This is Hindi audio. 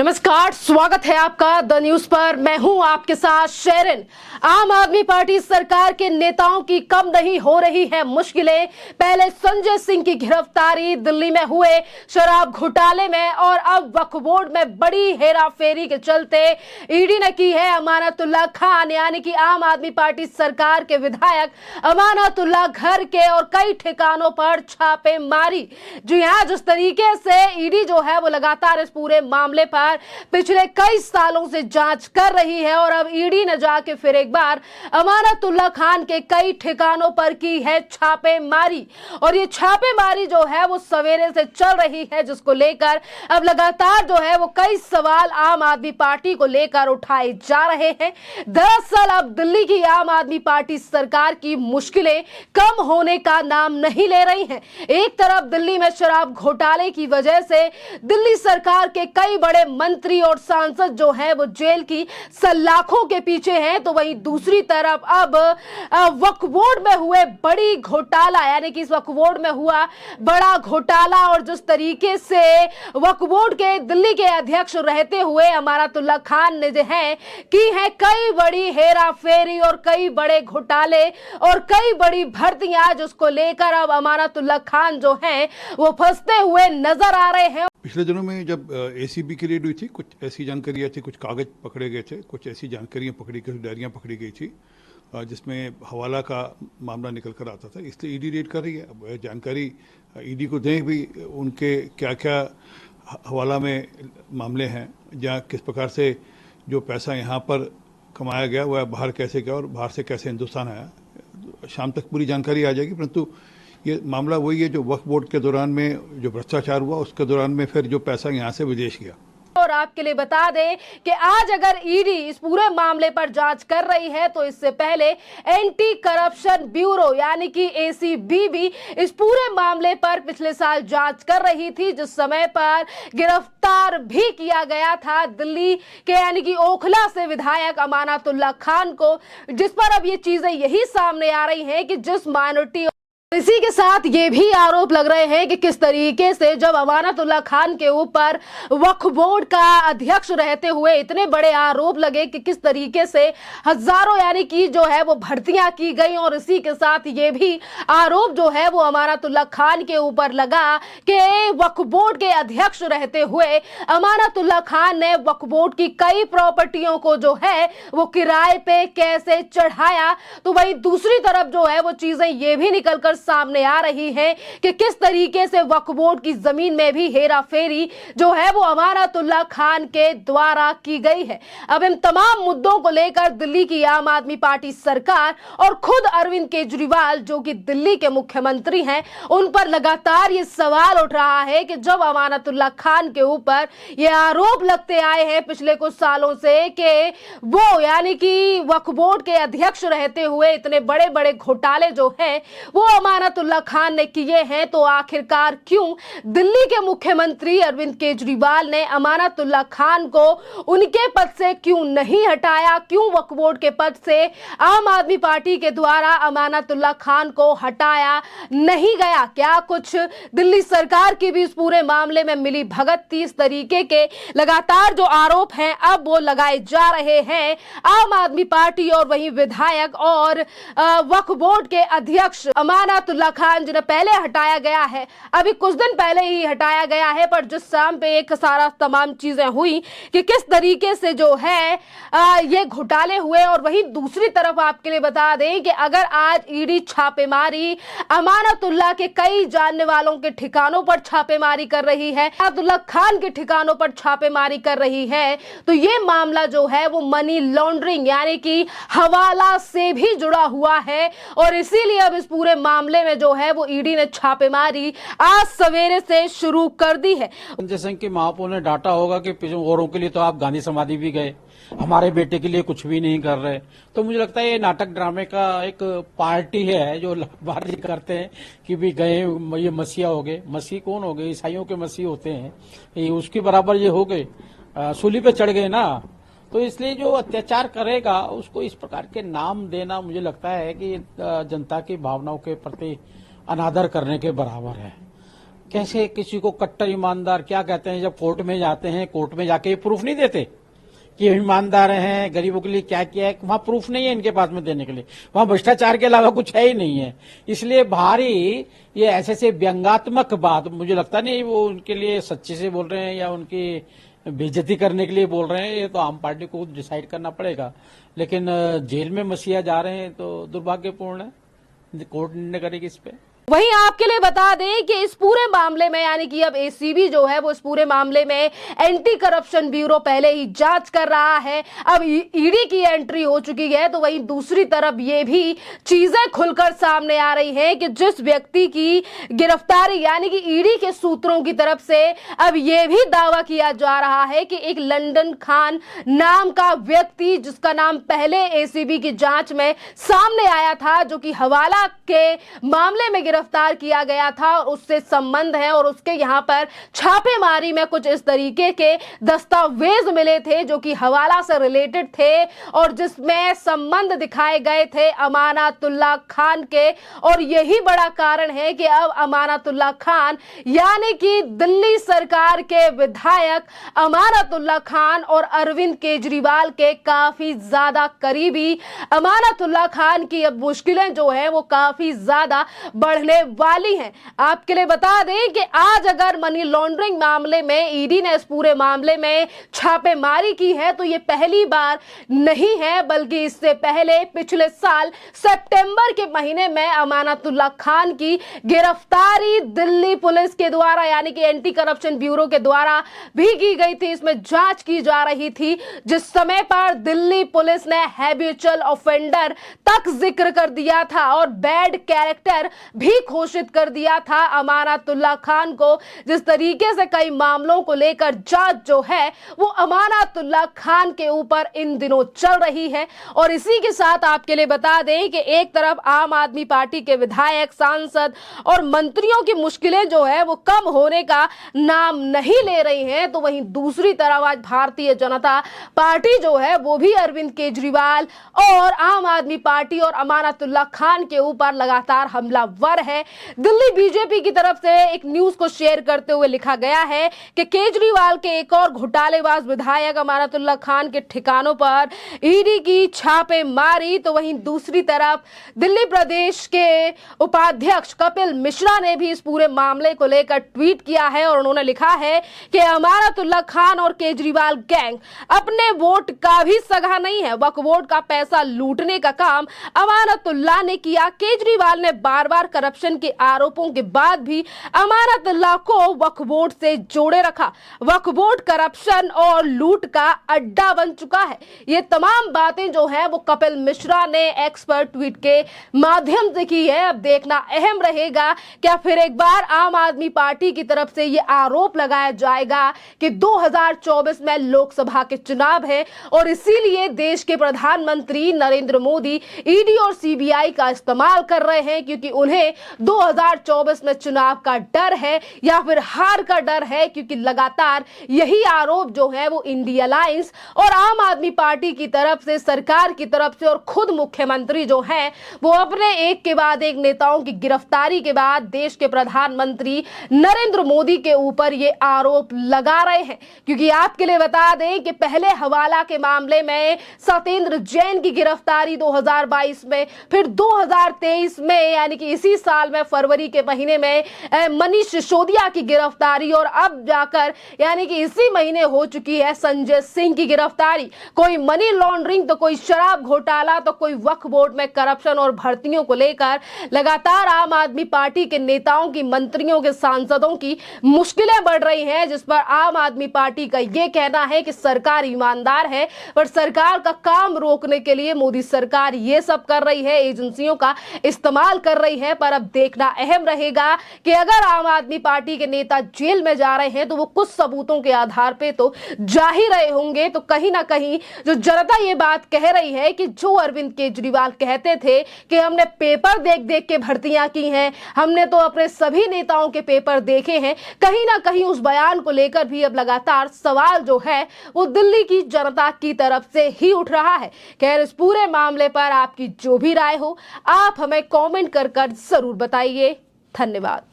नमस्कार, स्वागत है आपका द न्यूज पर। मैं हूं आपके साथ शेरिन। आम आदमी पार्टी सरकार के नेताओं की कम नहीं हो रही है मुश्किलें। पहले संजय सिंह की गिरफ्तारी, दिल्ली में हुए शराब घोटाले में और अब वक्फ बोर्ड में बड़ी हेराफेरी के चलते ईडी ने की है अमानतुल्लाह खान यानी कि आम आदमी पार्टी सरकार के विधायक अमानतुल्लाह घर के और कई ठिकानों पर छापेमारी। जी हां, जिस तरीके से ईडी जो है वो लगातार इस पूरे मामले पर पिछले कई सालों से जांच कर रही है और अब ईडी ने जाके फिर एक बार अमानतुल्लाह खान के कई ठिकानों पर की है छापेमारी। और ये छापेमारी जो है वो सवेरे से चल रही है, जिसको लेकर अब लगातार जो है वो कई सवाल आम आदमी पार्टी को लेकर उठाए जा रहे हैं। दरअसल अब दिल्ली की आम आदमी पार्टी सरकार की मुश्किलें कम होने का नाम नहीं ले रही हैं। एक तरफ दिल्ली में शराब घोटाले की वजह से दिल्ली सरकार के कई बड़े मंत्री और सांसद जो हैं वो जेल की सलाखों के पीछे हैं, तो वहीं दूसरी तरफ अब वक्फ बोर्ड में हुए बड़ी घोटाला यानी कि इस वक्फ बोर्ड में हुआ बड़ा घोटाला और जिस तरीके से वक्फ बोर्ड के दिल्ली के अध्यक्ष रहते हुए अमानतुल्लाह खान ने जो है की है कई बड़ी हेराफेरी और कई बड़े घोटाले और कई बड़ी भर्तियां, जिसको लेकर अब अमानतुल्लाह खान जो है वो फंसते हुए नजर आ रहे हैं। पिछले दिनों में जब एसीबी की रेड हुई थी, कुछ ऐसी जानकारियाँ थी, कुछ कागज पकड़े गए थे, कुछ ऐसी जानकारियाँ पकड़ी गई, डायरियाँ पकड़ी गई थी जिसमें हवाला का मामला निकल कर आता था। इसलिए ईडी रेड कर रही है। अब जानकारी ईडी को दें भी उनके क्या क्या हवाला में मामले हैं, जहाँ किस प्रकार से जो पैसा यहाँ पर कमाया गया वह बाहर कैसे गया और बाहर से कैसे हिंदुस्तान आया। शाम तक पूरी जानकारी आ जाएगी, परंतु ये मामला वही है जो वक्फ बोर्ड के दौरान में जो भ्रष्टाचार हुआ उसके दौरान में फिर जो पैसा यहाँ से विदेश गया। और आपके लिए बता दें कि आज अगर ईडी इस पूरे मामले पर जांच कर रही है तो इससे पहले एंटी करप्शन ब्यूरो यानी कि एसीबी भी इस पूरे मामले पर पिछले साल जांच कर रही थी, जिस समय पर गिरफ्तार भी किया गया था दिल्ली के यानी कि ओखला से विधायक अमानतुल्लाह खान को, जिस पर अब ये चीजें यही सामने आ रही हैं कि जिस माइनॉरिटी इसी के साथ ये भी आरोप लग रहे हैं कि किस तरीके से जब अमानतुल्लाह खान के ऊपर वक्फ बोर्ड का अध्यक्ष रहते हुए इतने बड़े आरोप लगे कि किस तरीके से हजारों यानी कि जो है वो भर्तियां की गई और इसी के साथ ये भी आरोप जो है वो अमानतुल्लाह खान के ऊपर लगा कि वक्फ बोर्ड के अध्यक्ष रहते हुए अमानतुल्लाह खान ने वक्फ बोर्ड की कई प्रॉपर्टियों को जो है वो किराए पे कैसे चढ़ाया। तो वही दूसरी तरफ जो है वो चीजें ये भी निकलकर सामने आ रही है कि किस तरीके से वक्फ बोर्ड की जमीन में भी हेराफेरी जो है वो अमानतुल्लाह खान के द्वारा की गई है। अब इन तमाम मुद्दों को लेकर दिल्ली की आम आदमी पार्टी सरकार और खुद अरविंद केजरीवाल जो कि दिल्ली के मुख्यमंत्री हैं, उन पर लगातार ये सवाल उठ रहा है कि जब अमानतुल्लाह खान के ऊपर ये आरोप लगते आए हैं पिछले कुछ सालों से कि वो यानी कि वक्फ बोर्ड के अध्यक्ष रहते हुए इतने बड़े बड़े घोटाले जो हैं वो अमानतुल्लाह खान ने किए हैं, तो आखिरकार क्यों दिल्ली के मुख्यमंत्री अरविंद केजरीवाल ने अमानतुल्लाह खान को उनके पद से क्यों नहीं हटाया, क्यों वक्फ बोर्ड के पद से आम आदमी पार्टी के द्वारा अमानतुल्लाह खान को हटाया नहीं गया। क्या कुछ दिल्ली सरकार की भी इस पूरे मामले में मिली भगत थी? इस तरीके के लगातार जो आरोप हैं अब वो लगाए जा रहे हैं आम आदमी पार्टी और वही विधायक और वक्फ बोर्ड के अध्यक्ष अमानतुल्लाह खान जिन्हें पहले हटाया गया है, अभी कुछ दिन पहले ही हटाया गया है, पर जिस शाम पे एक सारा तमाम चीजें हुई कि किस तरीके से जो है ये घोटाले हुए। और वहीं दूसरी तरफ आपके लिए बता दें कि अगर आज ईडी छापेमारी अमानतुल्लाह के कई जानने वालों के ठिकानों पर छापेमारी कर रही है, अमानतुल्लाह खान के ठिकानों पर छापेमारी कर रही है, तो ये मामला जो है वो मनी लॉन्ड्रिंग यानी कि हवाला से भी जुड़ा हुआ है। और इसीलिए अब इस पूरे मामले में जो है वो ईडी ने छापेमारी आज सवेरे से शुरू कर दी है। संजय सिंह के महापौर ने डांटा होगा कि औरों के लिए तो आप गांधी समाधि भी गए, हमारे बेटे के लिए कुछ भी नहीं कर रहे। तो मुझे लगता है ये नाटक ड्रामे का एक पार्टी है जो बार करते हैं कि भी गए ये मसीहा हो गए। मसीह कौन हो गए? ईसाइयों के मसीह होते हैं, ये उसके बराबर ये हो गए, सूली पे चढ़ गए ना। तो इसलिए जो अत्याचार करेगा उसको इस प्रकार के नाम देना मुझे लगता है कि जनता की भावनाओं के प्रति अनादर करने के बराबर है। कैसे किसी को कट्टर ईमानदार क्या कहते हैं, जब कोर्ट में जाते हैं कोर्ट में जाके प्रूफ नहीं देते कि ईमानदार हैं, गरीबों के लिए क्या किया है, वहां प्रूफ नहीं है इनके पास में देने के लिए, वहां भ्रष्टाचार के अलावा कुछ है ही नहीं है। इसलिए भारी ये ऐसे व्यंग्यात्मक बात मुझे लगता नहीं वो उनके लिए सच्चे से बोल रहे हैं या उनकी बेइज्जती करने के लिए बोल रहे हैं, ये तो आम पार्टी को डिसाइड करना पड़ेगा। लेकिन जेल में मसीहा जा रहे हैं तो दुर्भाग्यपूर्ण है, कोर्ट निर्णय करेगी इस पे। वहीं आपके लिए बता दें कि इस पूरे मामले में यानी कि अब एसीबी जो है वो इस पूरे मामले में एंटी करप्शन ब्यूरो पहले ही जांच कर रहा है, अब ईडी की एंट्री हो चुकी है। तो वहीं दूसरी तरफ ये भी चीजें खुलकर सामने आ रही हैं कि जिस व्यक्ति की गिरफ्तारी यानी कि ईडी के सूत्रों की तरफ से अब ये भी दावा किया जा रहा है कि एक लंदन खान नाम का व्यक्ति, जिसका नाम पहले एसीबी की जांच में सामने आया था, जो कि हवाला के मामले में गिरफ्तार किया गया था और उससे संबंध है और उसके यहां पर छापेमारी में कुछ इस तरीके के दस्तावेज मिले थे जो कि हवाला से रिलेटेड थे और जिसमें संबंध दिखाए गए थे अमानतुल्लाह खान के। और यही बड़ा कारण है कि अब अमानतुल्लाह खान यानी कि दिल्ली सरकार के विधायक अमानतुल्लाह खान और अरविंद केजरीवाल के काफी ज्यादा करीबी अमानतुल्लाह खान की अब मुश्किलें जो है वो काफी ज्यादा बढ़ने वाली हैं। आपके लिए बता दें कि आज अगर मनी लॉन्ड्रिंग मामले में ईडी ने इस पूरे मामले में छापेमारी की है तो ये पहली बार नहीं है, बल्कि इससे पहले पिछले साल सितंबर के महीने में अमानतुल्लाह खान की गिरफ्तारी दिल्ली पुलिस के द्वारा यानी कि एंटी करप्शन ब्यूरो के द्वारा भी की गई थी। इसमें जांच की जा रही थी, जिस समय पर दिल्ली पुलिस ने हैबिचुअल ऑफेंडर तक जिक्र कर दिया था और बैड कैरेक्टर भी घोषित कर दिया था अमानतुल्लाह खान को। जिस तरीके से कई मामलों को लेकर जांच जो है वो अमानतुल्लाह खान के ऊपर इन दिनों चल रही है। और इसी के साथ आपके लिए बता दें कि एक तरफ आम आदमी पार्टी के विधायक, सांसद और मंत्रियों की मुश्किलें जो है वो कम होने का नाम नहीं ले रही हैं, तो वहीं दूसरी तरफ आज भारतीय जनता पार्टी जो है वो भी अरविंद केजरीवाल और आम आदमी पार्टी और अमानतुल्लाह खान के ऊपर लगातार हमलावर है। दिल्ली बीजेपी की तरफ से एक न्यूज को शेयर करते हुए लिखा गया है कि केजरीवाल के एक और घोटालेबाज विधायक अमानतुल्लाह खान के ठिकानों पर ईडी की छापेमारी। तो वहीं दूसरी तरफ दिल्ली प्रदेश के उपाध्यक्ष कपिल मिश्रा ने भी इस पूरे मामले को लेकर ट्वीट किया है और उन्होंने लिखा है कि अमानतुल्लाह खान और केजरीवाल गैंग अपने वोट का भी सगा नहीं है, वक्फ बोर्ड का पैसा लूटने का काम अमानतुल्लाह ने किया। केजरीवाल ने बार बार करप्शन के आरोपों के बाद भी अमानतुल्लाह को वक्फ बोर्ड से जोड़े रखा। वक्फ बोर्ड करप्शन और लूट का अड्डा बन चुका है। ये तमाम बातें जो हैं वो कपिल मिश्रा ने एक्स पर ट्वीट के माध्यम से की है। अब देखना अहम रहेगा क्या फिर एक बार आम आदमी पार्टी की तरफ से ये आरोप लगाया जाएगा कि 2024 में लोकसभा के चुनाव है और इसीलिए देश के प्रधानमंत्री नरेंद्र मोदी ईडी और सीबीआई का इस्तेमाल कर रहे हैं क्योंकि उन्हें 2024 में चुनाव का डर है या फिर हार का डर है, क्योंकि लगातार यही आरोप जो है वो इंडिया अलायंस और आम आदमी पार्टी की तरफ से, सरकार की तरफ से और खुद मुख्यमंत्री जो हैं वो अपने एक के बाद एक नेताओं की गिरफ्तारी के बाद देश के प्रधानमंत्री नरेंद्र मोदी के ऊपर ये आरोप लगा रहे हैं। क्योंकि आपके लिए बता दें कि पहले हवाला के मामले में सत्येंद्र जैन की गिरफ्तारी 2022 में, फिर 2023 में यानी कि इसी साल में फरवरी के महीने में मनीष सिसोदिया की गिरफ्तारी और अब जाकर यानी कि इसी महीने हो चुकी है संजय सिंह की गिरफ्तारी। कोई मनी लॉन्ड्रिंग तो कोई शराब घोटाला तो कोई वक्फ बोर्ड में करप्शन और भर्तियों को लेकर लगातार आम आदमी पार्टी के नेताओं की, मंत्रियों के, सांसदों की मुश्किलें बढ़ रही हैं, जिस पर आम आदमी पार्टी का यह कहना है कि सरकार ईमानदार है पर सरकार का काम रोकने के लिए मोदी सरकार ये सब कर रही है, एजेंसियों का इस्तेमाल कर रही है। पर अब देखना अहम रहेगा कि अगर आम आदमी पार्टी के नेता जेल में जा रहे हैं तो वो कुछ सबूतों के आधार पे तो जा ही रहे होंगे। तो कहीं ना कहीं जो जनता ये बात कह रही है कि जो अरविंद केजरीवाल कहते थे कि हमने पेपर देख देख के भर्तियां की हैं, हमने तो अपने सभी नेताओं के पेपर देखे हैं, कहीं ना कहीं उस बयान को लेकर भी अब लगातार सवाल जो है वो दिल्ली की जनता की तरफ से ही उठ रहा है। खैर, इस पूरे मामले पर आपकी जो भी राय हो आप हमें कमेंट कर जरूर बताइए। धन्यवाद।